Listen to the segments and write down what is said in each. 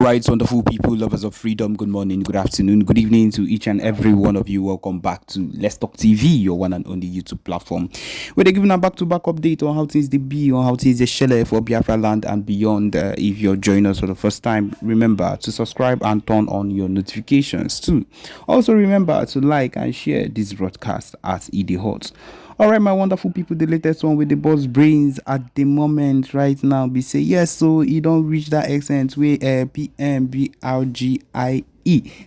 Right, wonderful people, lovers of freedom. Good morning, good afternoon, good evening to each and every one of you. Welcome back to Let's Talk TV, your one and only YouTube platform, where they're giving a back-to-back update on how things they be, on how things they shell for Biafra land and beyond. If you're joining us for the first time, remember to subscribe and turn on your notifications too. Also, remember to like and share this broadcast as it is hot. All right, my wonderful people, the latest one with the boss brains at the moment right now be say yes, so you don't reach that extent where PMBRGIE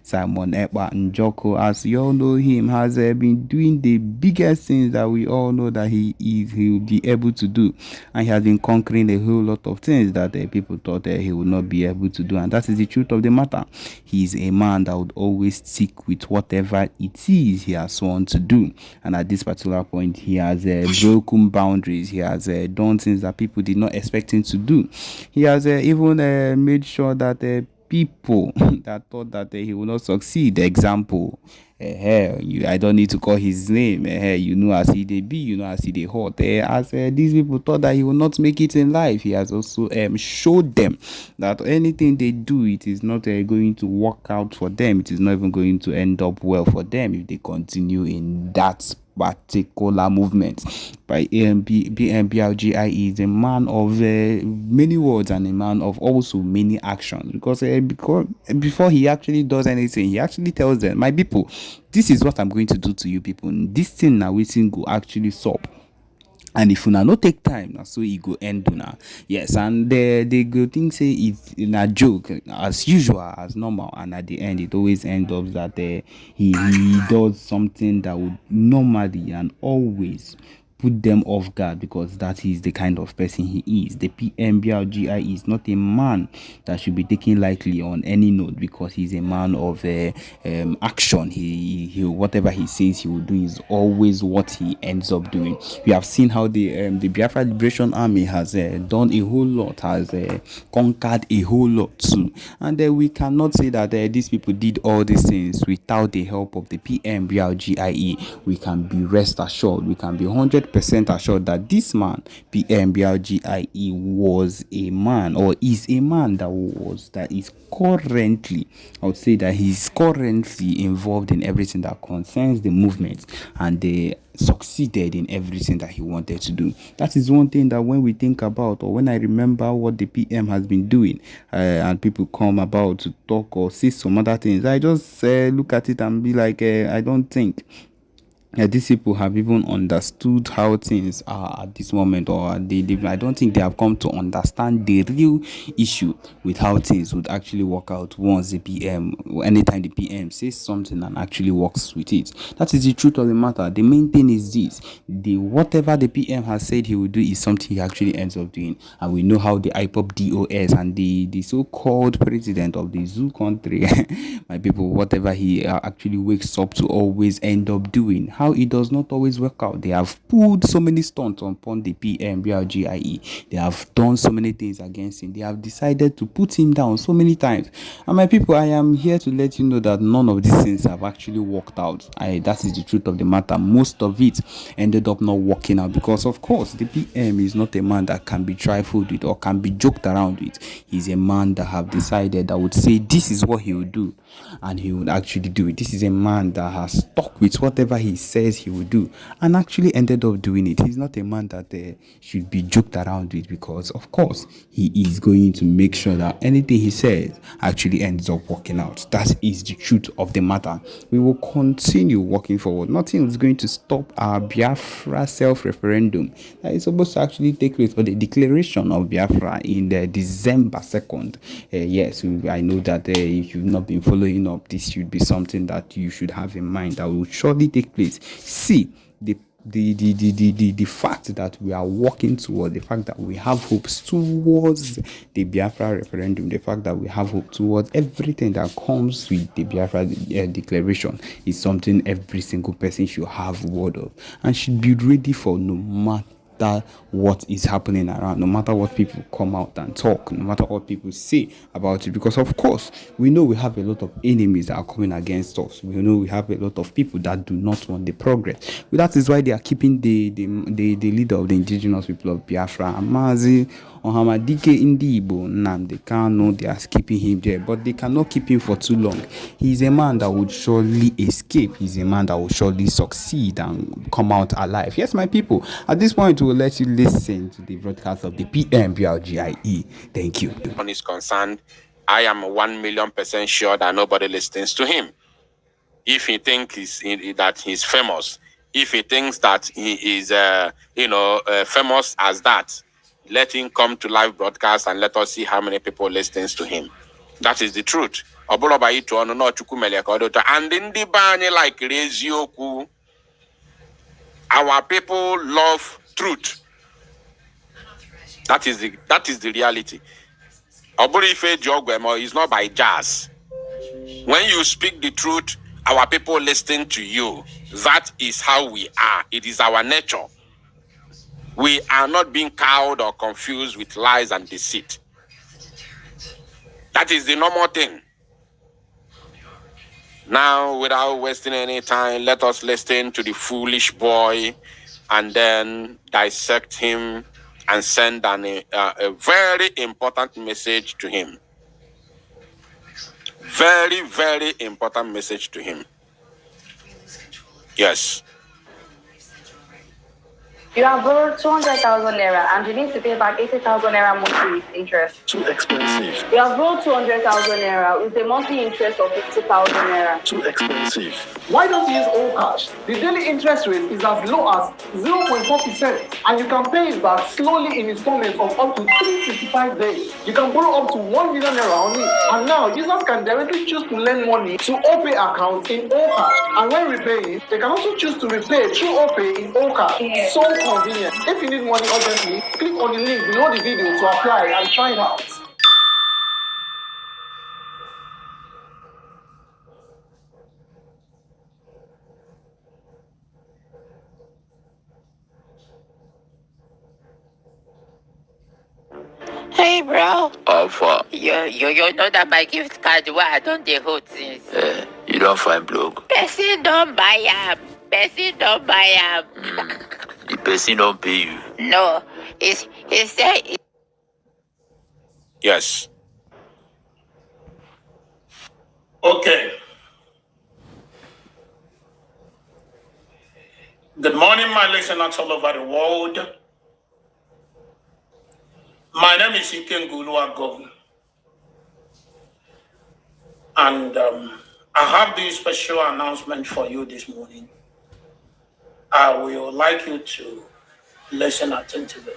Simon Ekpa and Joko, as you all know him, has been doing the biggest things that we all know that he will be able to do, and he has been conquering a whole lot of things that people thought he would not be able to do, and that is the truth of the matter. He is a man that would always stick with whatever it is he has sworn to do, and at this particular point he has broken boundaries. He has done things that people did not expect him to do. He has even made sure that people that thought that he will not succeed, example, I don't need to call his name, you know as he they be, you know as he they hot, as these people thought that he will not make it in life, he has also showed them that anything they do, it is not going to work out for them. It is not even going to end up well for them if they continue in that particular movement. By BMBRGIE is a man of many words and a man of also many actions, because before he actually does anything, he actually tells them, my people, this is what I'm going to do to you people. This thing now we think go actually stop. And if una no take time, na so e go end una. Yes, and they go think say it's in a joke as usual, as normal, and at the end it always ends up that he does something that would normally and always put them off guard, because that is the kind of person he is. The PMBRGI is not a man that should be taken lightly on any note, because he's a man of action. He whatever he says he will do is always what he ends up doing. We have seen how the Biafra Liberation Army has done a whole lot, has conquered a whole lot too, and we cannot say that these people did all these things without the help of the PMBRGIE. We can be rest assured, we can be 100% assured that this man, PMBRGIE, was a man, or is a man that is currently, I would say that he's currently involved in everything that concerns the movement, and they succeeded in everything that he wanted to do. That is one thing that when we think about, or when I remember what the PM has been doing, and people come about to talk or say some other things, I just look at it and be like, I don't think these people have even understood how things are at this moment, or I don't think they have come to understand the real issue with how things would actually work out once the PM, anytime the PM says something and actually works with it. That is the truth of the matter. The main thing is this: whatever the PM has said he will do is something he actually ends up doing, and we know how the IPOP DOS and the so-called president of the zoo country, my people, whatever he actually wakes up to always end up doing. How it does not always work out. They have pulled so many stunts upon the PMBRGIE. They have done so many things against him. They have decided to put him down so many times. And my people, I am here to let you know that none of these things have actually worked out. That is the truth of the matter. Most of it ended up not working out, because of course the PM is not a man that can be trifled with or can be joked around with. He's a man that have decided, that would say this is what he would do, and he would actually do it. This is a man that has stuck with whatever he says he will do, and actually ended up doing it. He's not a man that should be joked around with, because of course he is going to make sure that anything he says actually ends up working out. That is the truth of the matter. We will continue working forward. Nothing is going to stop our Biafra self-referendum that is supposed to actually take place for the declaration of Biafra in December 2nd. Yes, I know that if you've not been following up, this should be something that you should have in mind, that will surely take place. See, the fact that we are working towards, the fact that we have hopes towards the Biafra referendum, the fact that we have hope towards everything that comes with the Biafra declaration is something every single person should have word of, and should be ready for, no matter what is happening around, no matter what people come out and talk, no matter what people say about it. Because of course we know we have a lot of enemies that are coming against us. We know we have a lot of people that do not want the progress. But that is why they are keeping the leader of the indigenous people of Biafra, Amazi Ohamadike Indibo Nnamdi Kanu, they are keeping him there, but they cannot keep him for too long. He's a man that would surely escape. He's a man that will surely succeed and come out alive. Yes, my people, at this point, we'll let you listen to the broadcast of the PMBLGIE. Thank you. When he's concerned, I am 1,000,000% sure that nobody listens to him. If he thinks that he's famous, if he thinks that he is, famous as that, let him come to live broadcast and let us see how many people listens to him. That is the truth. And in the bani like Rezioku, our people love truth. That is the reality. Oburife Jogwemo is not by jazz. When you speak the truth, our people listen to you. That is how we are. It is our nature. We are not being cowed or confused with lies and deceit. That is the normal thing. Now, without wasting any time, let us listen to the foolish boy and then dissect him and send a very important message to him. Very, very important message to him. Yes. You have borrowed 200,000 naira and you need to pay back 80,000 naira monthly with interest. Too expensive. You have borrowed 200,000 naira with a monthly interest of 50,000 naira. Too expensive. Why don't you use all cash? The daily interest rate is as low as 0.4% and you can pay it back slowly in installments of up to 365 days. You can borrow up to 1 million naira only. And now users can directly choose to lend money to OPay accounts in all cash. And when repaying, they can also choose to repay through OPay in all cash. So convenient. If you need money urgently, click on the link below the video to apply and try it out. Hey, bro. Alpha. You know that my gift card where I don't the whole things. You don't find blog. Person don't buy am. Person don't buy am. The person don't pay you. No, he said. Yes. Okay. Good morning, my listeners all over the world. My name is Ikengulu Governor. And I have this special announcement for you this morning. I will like you to listen attentively.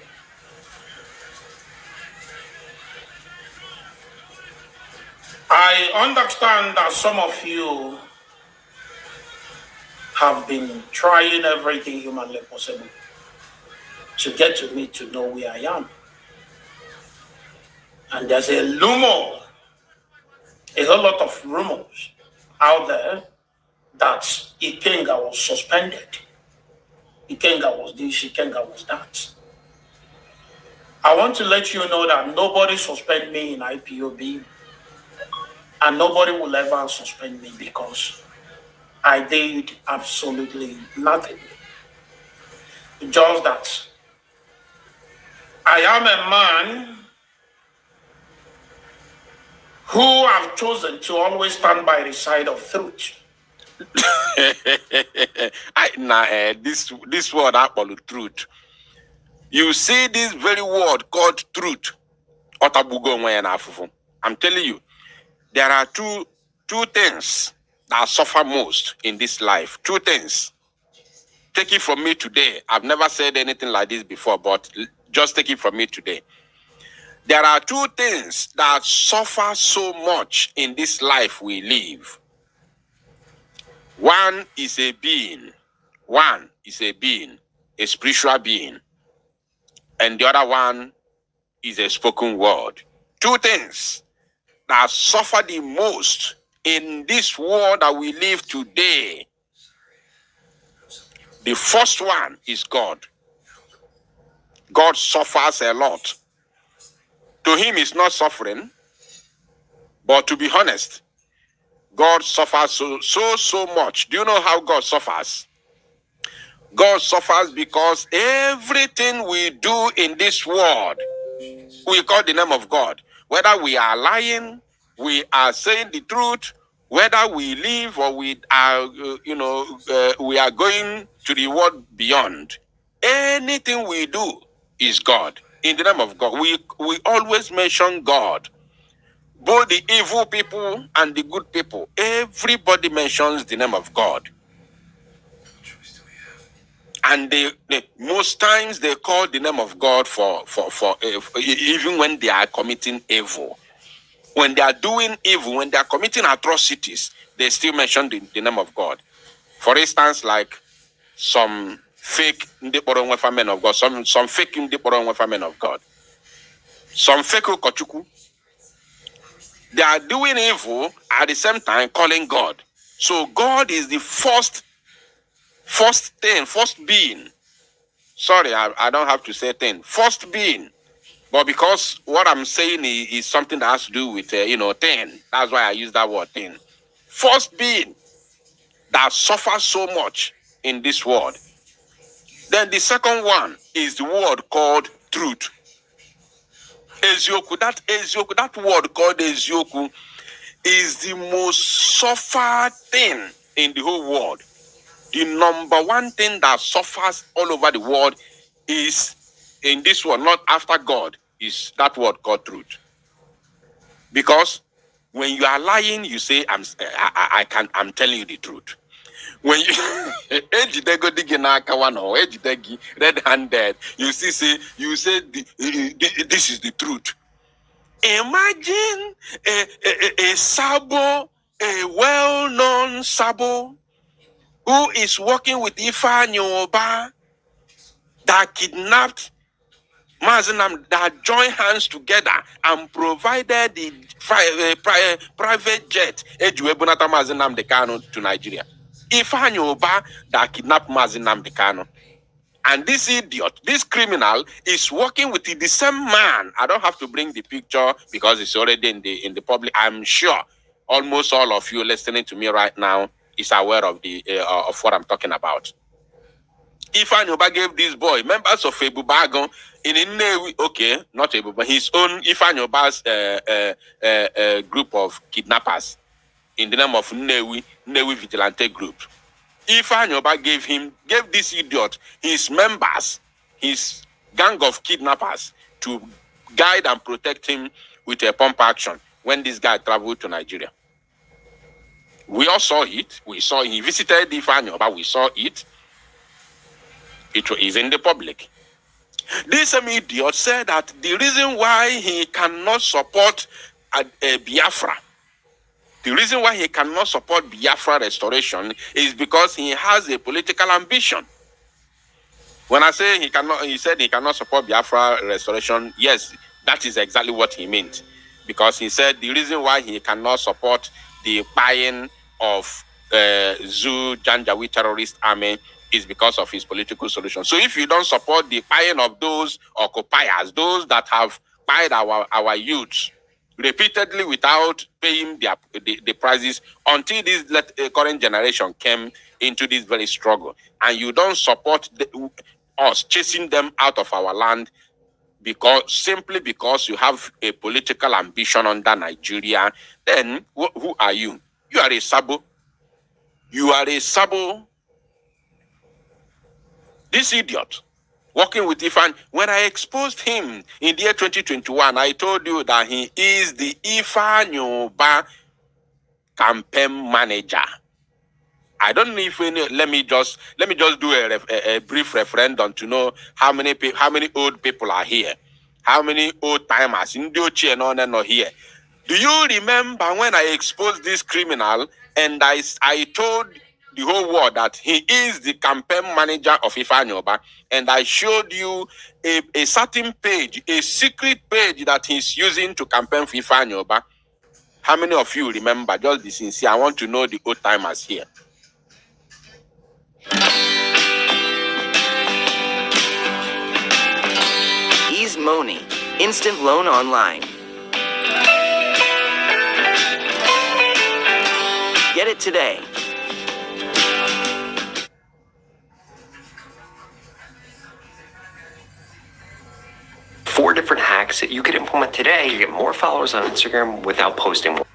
I understand that some of you have been trying everything humanly possible to get to me to know where I am. And there's a whole lot of rumors out there that Ikenga was suspended. Ikenga was this, Ikenga was that. I want to let you know that nobody suspended me in IPOB, and nobody will ever suspend me because I did absolutely nothing. Just that I am a man who have chosen to always stand by the side of truth. This word apple truth. You see this very word called truth. I'm telling you, there are two things that suffer most in this life. Two things. Take it from me today. I've never said anything like this before, but just take it from me today. There are two things that suffer so much in this life we live. One is a being. One is a being, a spiritual being. And the other one is a spoken word. Two things that suffer the most in this world that we live today. The first one is God. God suffers a lot. To him, it's not suffering, but to be honest, God suffers so much. Do you know how God suffers? God suffers because everything we do in this world we call the name of God. Whether we are lying, we are saying the truth, whether we live or we are, we are going to the world beyond. Anything we do is God. In the name of God, we always mention God. Both the evil people and the good people, everybody mentions the name of God. And they most times they call the name of God for even when they are committing evil. When they are doing evil, when they are committing atrocities, they still mention the name of God. For instance, like some fake Ndekporo men of God, some fake Ndekporo men of God, some fake Okochukwu. They are doing evil at the same time calling God. So God is the first being. Sorry, I don't have to say thing. First being. But because what I'm saying is something that has to do with, thing. That's why I use that word, thing. First being that suffers so much in this world. Then the second one is the word called truth. Ezioku, that word called Ezioku is the most suffered thing in the whole world. The number one thing that suffers all over the world is in this world, not after God, is that word called truth. Because when you are lying, you say, I'm telling you the truth. When you red-handed, you say this is the truth. Imagine a sabo, a well-known sabo, who is working with Ifeanyi Oba, that kidnapped Mazinam, that joined hands together and provided the private jet Ejuebunata Mazinam Dekano to Nigeria. Ifeanyi Oba that kidnapped Mazinam Dekano. And this idiot, this criminal, is working with the same man. I don't have to bring the picture because it's already in the public. I'm sure almost all of you listening to me right now is aware of of what I'm talking about. Ifeanyi Oba gave this boy members of Ebubagon in Nnewi, okay, not Ebubagon, his own Ifeanyi Oba's group of kidnappers in the name of Nnewi Vigilante Group. Ifeanyi Oba gave this idiot his members, his gang of kidnappers, to guide and protect him with a pump action when this guy traveled to Nigeria. We all saw it. He visited Ifeanyi Oba. We saw it. It is in the public. This same idiot said that the reason why he cannot support Biafra, the reason why he cannot support Biafra restoration is because he has a political ambition. When I say he said he cannot support Biafra restoration, yes, that is exactly what he meant. Because he said the reason why he cannot support the buying of Zoo Janjaweed terrorist army is because of his political solution. So if you don't support the buying of those occupiers, those that have buyed our youth repeatedly without paying the prices until this current generation came into this very struggle, and you don't support us chasing them out of our land simply because you have a political ambition under Nigeria, then who are you? You are a sabo. You are a sabo. This idiot working with Ifeanyi. When I exposed him in the year 2021, I told you that he is the Ifeanyi Oba campaign manager. I don't know if let me just do a brief referendum to know how many old people are here, how many old timers in the here. Do you remember when I exposed this criminal and I told the whole world that he is the campaign manager of Ifeanyi Oba, and I showed you a certain page, a secret page that he's using to campaign for Ifeanyi Oba? How many of you remember? Just be sincere. I want to know the old timers here. Ease Money, instant loan online. Get it today. Four different hacks tactics that you could implement today to get more followers on Instagram without posting more.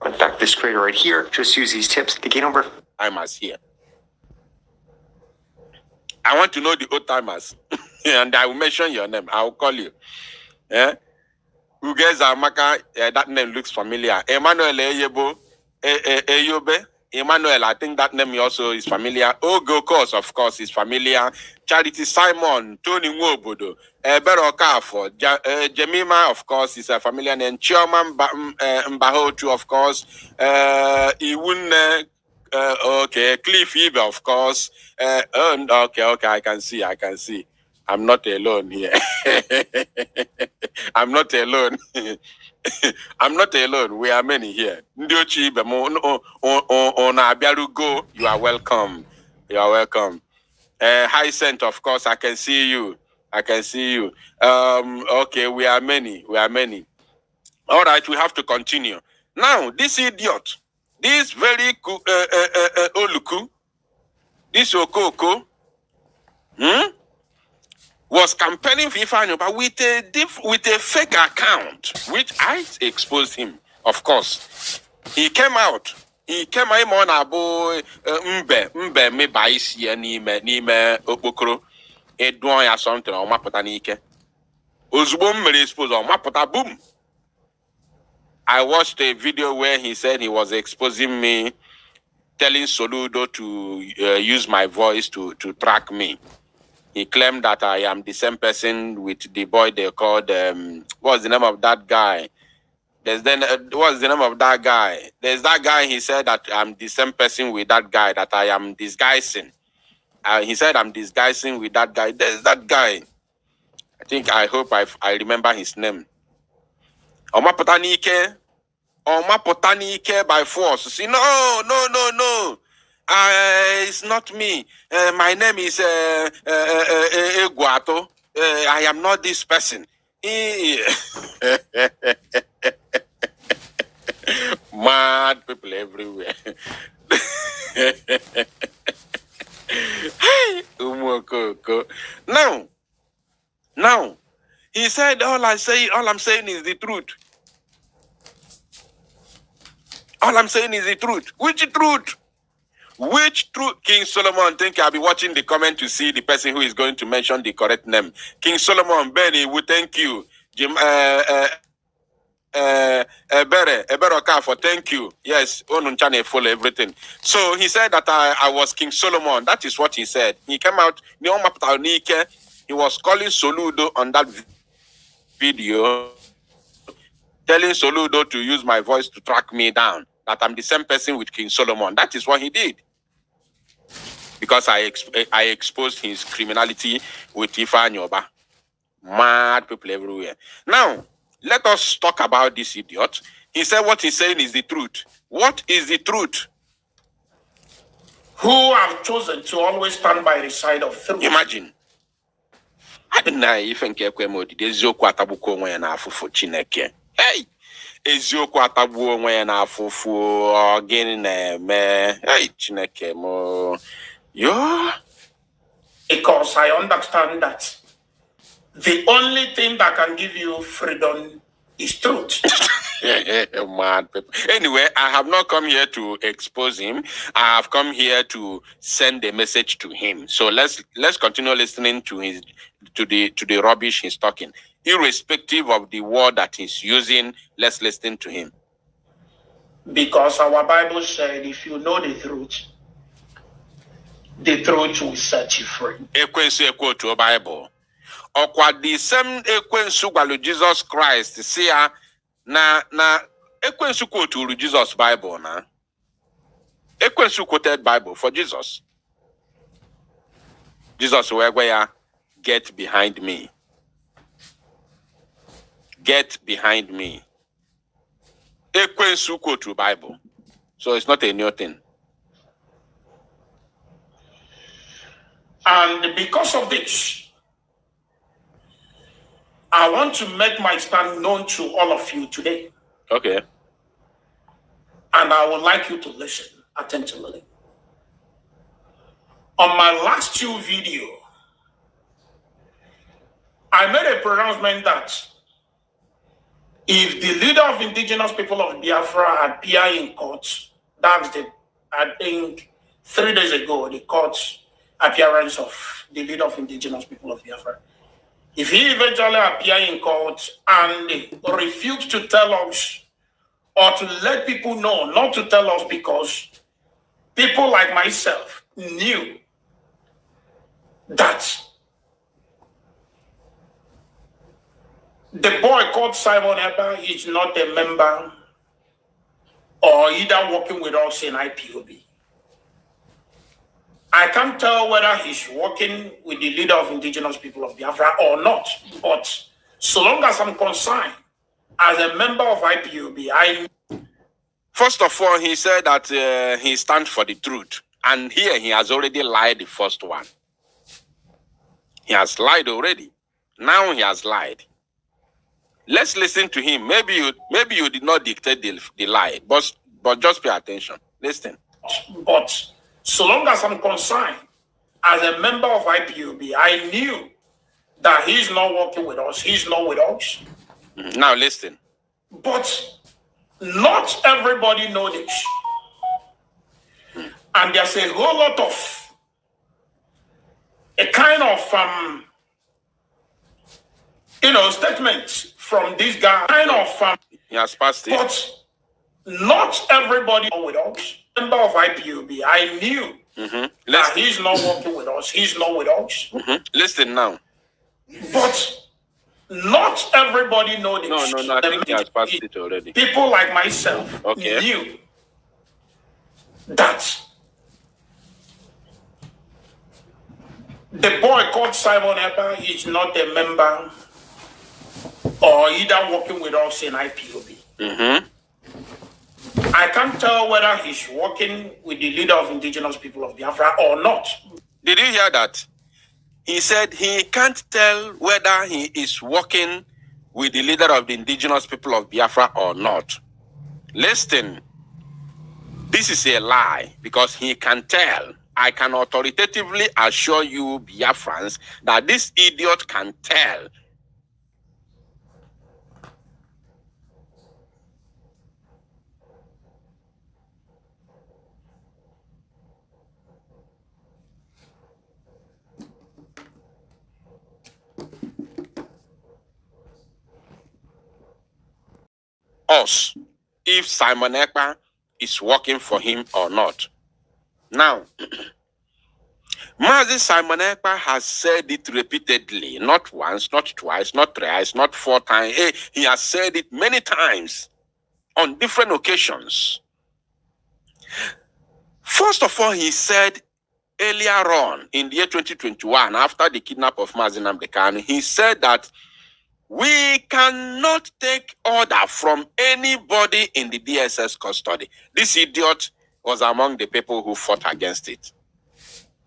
In fact, this creator right here just use these tips to gain over. Timers here. I want to know the old timers, and I will mention your name. I will call you. Yeah. Who guys are Maka? That name looks familiar. Emmanuel Eyebo, Eyobe. Emmanuel, I think that name also is familiar. Ogo of course, is familiar. Charity Simon, Tony Nwobodo, Bero Kafo, Jemima, of course, is a familiar name. Chioma Mbahotu, of course. Iwune, okay. Cliff Ebe, of course. Okay, I can see. I'm not alone here. I'm not alone. I'm not alone. We are many here. Ndiochi Go. You are welcome. You are welcome. High Scent, of course, I can see you. Okay, we are many. All right, we have to continue. Now, this idiot, this very Oluku, this Okoko, was campaigning for Ifeanyi with a fake account, which I exposed him. Of course, he came out on abo mbe me baisi n'ime okpokoro edon ya something o mapụta n'ike ozugbo mmere expose o mapụta boom. I watched a video where he said he was exposing me, telling Soludo to use my voice to track me. He claimed that I am the same person with the boy they called, what's the name of that guy? What's the name of that guy? There's that guy, he said that I'm the same person with that guy, that I am disguising. He said I'm disguising with that guy. There's that guy. I hope I remember his name. Oma Potanike by force. See, no. It's not me. My name is Eguato. I am not this person. Mad people everywhere. Now, he said, all I'm saying is the truth. All I'm saying is the truth. Which truth? King Solomon? Think I'll be watching the comment to see the person who is going to mention the correct name. King Solomon, Benny, we thank you. Jim, Ebere Okafo, thank you. Yes, Onunchane follow everything. So he said that I was King Solomon. That is what he said. He came out, he was calling Soludo on that video, telling Soludo to use my voice to track me down, that I'm the same person with King Solomon. That is what he did. Because I exposed his criminality with Ifeanyi Oba. Mad people everywhere. Now, let us talk about this idiot. He said what he's saying is the truth. What is the truth? Who have chosen to always stand by the side of truth. Imagine. I don't know if I can eziokwu atabuko onwe ya n'afụfụ Chineke. Hey! Eziokwu atagbuo onwe ya n'afụfụ gịnị na-eme? Hey, Chineke mo. Yo. Because I understand that the only thing that can give you freedom is truth. Mad people. Anyway, I have not come here to expose him. I have come here to send a message to him. So let's continue listening to the rubbish he's talking. Irrespective of the word that he's using, let's listen to him. Because our Bible said, if you know the truth will set you free. Ekwensu ekwo to Bible. Okwa the same ekwensu gwalu Jesus Christ see ya na ekwensu quote Jesus Bible na. Ekwensu quoted Bible for Jesus. Jesus where get behind me. Get behind me. Ekwensu quote to Bible. So it's not a new thing. And because of this, I want to make my stand known to all of you today. Okay. And I would like you to listen attentively. On my last two videos, I made a pronouncement that if the leader of indigenous people of Biafra appear in court, that's I think 3 days ago, the court appearance of the leader of indigenous people of Biafra. If he eventually appear in court and refuse to tell us or to let people know, not to tell us because people like myself knew that the boy called Simon Ekpa is not a member or either working with us in IPOB. I can't tell whether he's working with the leader of indigenous people of Biafra or not. But so long as I'm concerned, as a member of IPOB, First of all, he said that he stands for the truth. And here he has already lied the first one. He has lied already. Now he has lied. Let's listen to him. Maybe you did not dictate the lie, but just pay attention. Listen. But so long as I'm concerned, as a member of IPOB, I knew that he's not working with us. He's not with us. Now listen. But not everybody knows this. And there's a whole lot of a kind of statements from this guy. Kind of he has passed it. But not everybody knows with us. Member of IPOB, I knew that he's not working with us. He's not with us. Listen now. But not everybody knows this. No, I think he has passed it already. People like myself knew that the boy called Simon Ekpa is not a member or either working with us in IPOB. I can't tell whether he's working with the leader of indigenous people of Biafra or not. Did you hear that? He said he can't tell whether he is working with the leader of the indigenous people of Biafra or not. Listen, this is a lie because he can tell. I can authoritatively assure you, Biafrans, that this idiot can tell. Us, if Simon Ekpa is working for him or not. Now, Mazi Simon Ekpa has said it repeatedly, not once, not twice, not thrice, not 4 times. He has said it many times on different occasions. First of all, he said earlier on in the year 2021, after the kidnap of Mazi Nnamdi Kanu, he said that we cannot take order from anybody in the DSS custody. This idiot was among the people who fought against it.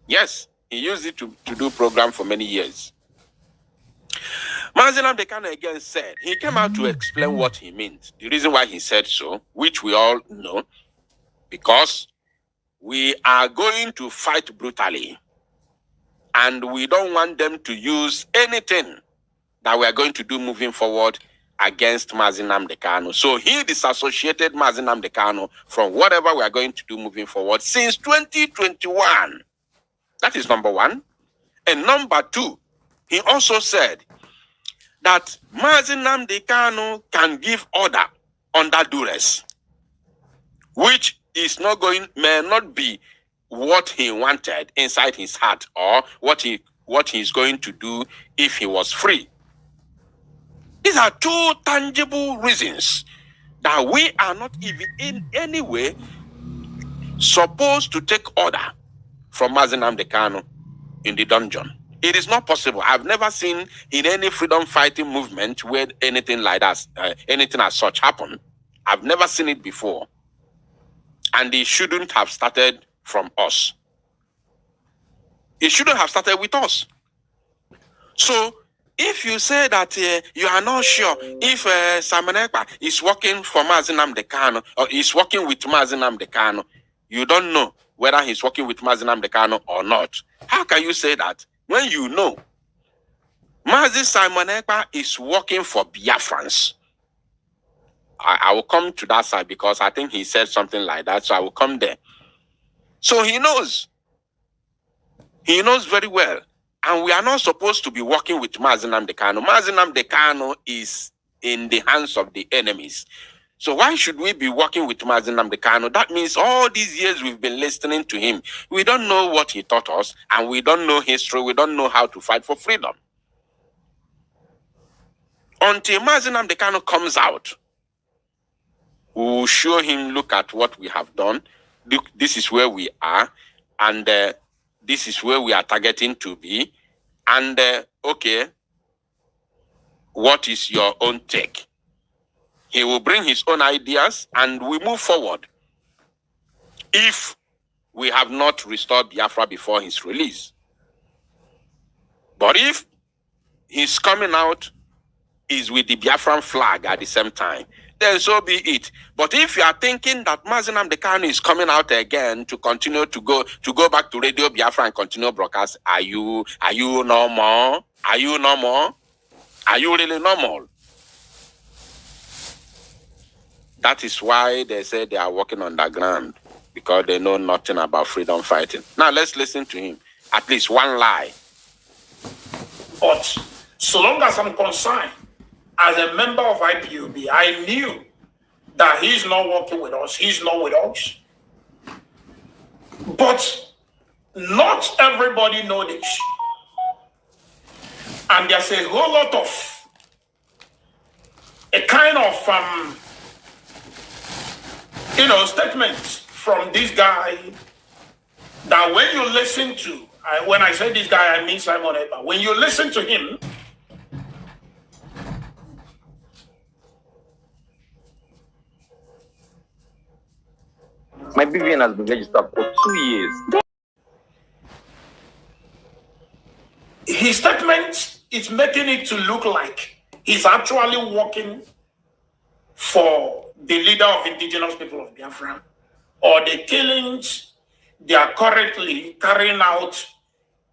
Yes, he used it to do program for many years. Mazi Nnamdi Kanu again said, he came out to explain what he meant. The reason why he said so, which we all know, because we are going to fight brutally. And we don't want them to use anything that we are going to do moving forward against Mazi Nnamdi Kanu. So he disassociated Mazi Nnamdi Kanu from whatever we are going to do moving forward since 2021. That is number one. And number two, he also said that Mazi Nnamdi Kanu can give order under duress, which is not going, may not be what he wanted inside his heart or what he's going to do if he was free. These are two tangible reasons that we are not even in any way supposed to take order from Mazi Nnamdi Kanu in the dungeon. It is not possible. I've never seen in any freedom fighting movement where anything like that, anything as such happened. I've never seen it before. And it shouldn't have started from us. It shouldn't have started with us. So, if you say that you are not sure if Simon Ekpa is working for Mazi Nnamdi Kanu or is working with Mazi Nnamdi Kanu, you don't know whether he's working with Mazi Nnamdi Kanu or not. How can you say that when you know Mazi Simon Ekpa is working for Biafrans? I will come to that side because I think he said something like that, so I will come there. So he knows. He knows very well. And we are not supposed to be working with Mazi Nnamdi Kanu. Mazi Nnamdi Kanu is in the hands of the enemies. So why should we be working with Mazi Nnamdi Kanu? That means all these years we've been listening to him. We don't know what he taught us, and we don't know history. We don't know how to fight for freedom. Until Mazi Nnamdi Kanu comes out, we will show him, look at what we have done. Look, this is where we are, and this is where we are targeting to be. And okay, what is your own take? He will bring his own ideas and we move forward. If we have not restored Biafra before his release. But if he's coming out is with the Biafran flag at the same time, then so be it. But if you are thinking that Mazi Nnamdi Kanu is coming out again to continue to go back to Radio Biafra and continue broadcast, are you normal? Are you normal? Are you really normal? That is why they say they are working underground, because they know nothing about freedom fighting. Now let's listen to him. At least one lie. But so long as I'm concerned, as a member of IPOB, I knew that he's not working with us. He's not with us. But not everybody knows this. And there's a whole lot of a kind of statements from this guy that when you listen to, when I say this guy, I mean Simon Ekpa. When you listen to him, my BVN has been registered for 2 years. His statement is making it to look like he's actually working for the leader of indigenous people of Biafra, or the killings they are currently carrying out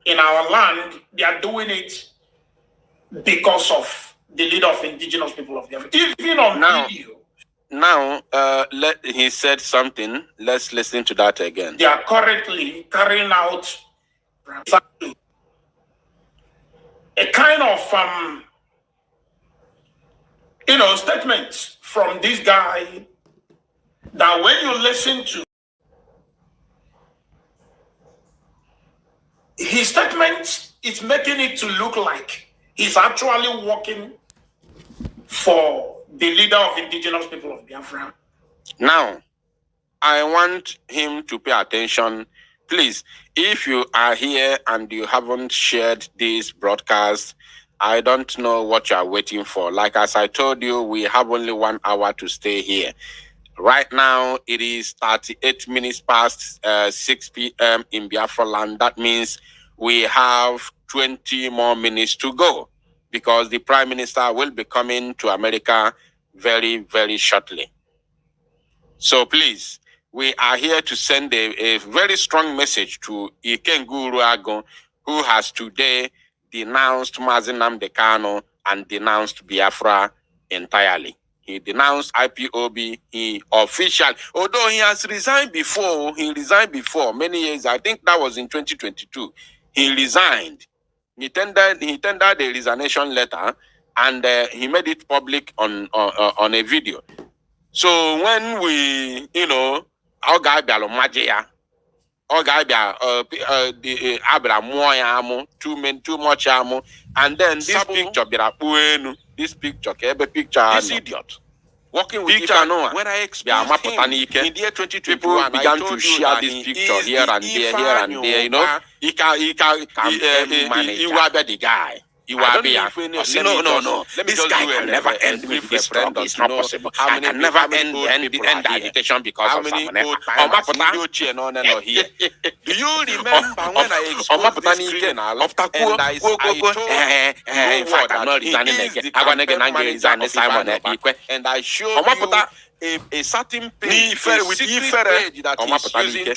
in our land. They are doing it because of the leader of indigenous people of Biafra. Even on video. Now, he said something. Let's listen to that again. They are currently carrying out a kind of statements from this guy that when you listen to his statement, it's making it to look like he's actually working for the leader of indigenous people of Biafra. Now, I want him to pay attention. Please, if you are here and you haven't shared this broadcast, I don't know what you are waiting for. Like as I told you, we have only 1 hour to stay here. Right now, it is 38 minutes past 6 p.m. in Biafra land. That means we have 20 more minutes to go, because the Prime Minister will be coming to America very, very shortly. So please, we are here to send a very strong message to Ikengu Uruago, who has today denounced Mazi Nnamdi Kanu and denounced Biafra entirely. He denounced IPOB. He officially, although he has resigned before, many years. I think that was in 2022. He resigned. He tendered a resignation letter, and he made it public on a video. So when we, our guy Bialomagia, our guy the Abra Moyamu, too much amu, and then this picture, this idiot. Working with picture, when I explained him in the year 2021, people began to share this picture here and there, he will be the guy. No. This guy can never end with this talk. It's not possible. I can never end the agitation because of someone. Do you remember when I exposed this criminal and I told and I showed you a certain page, a secret page that he's using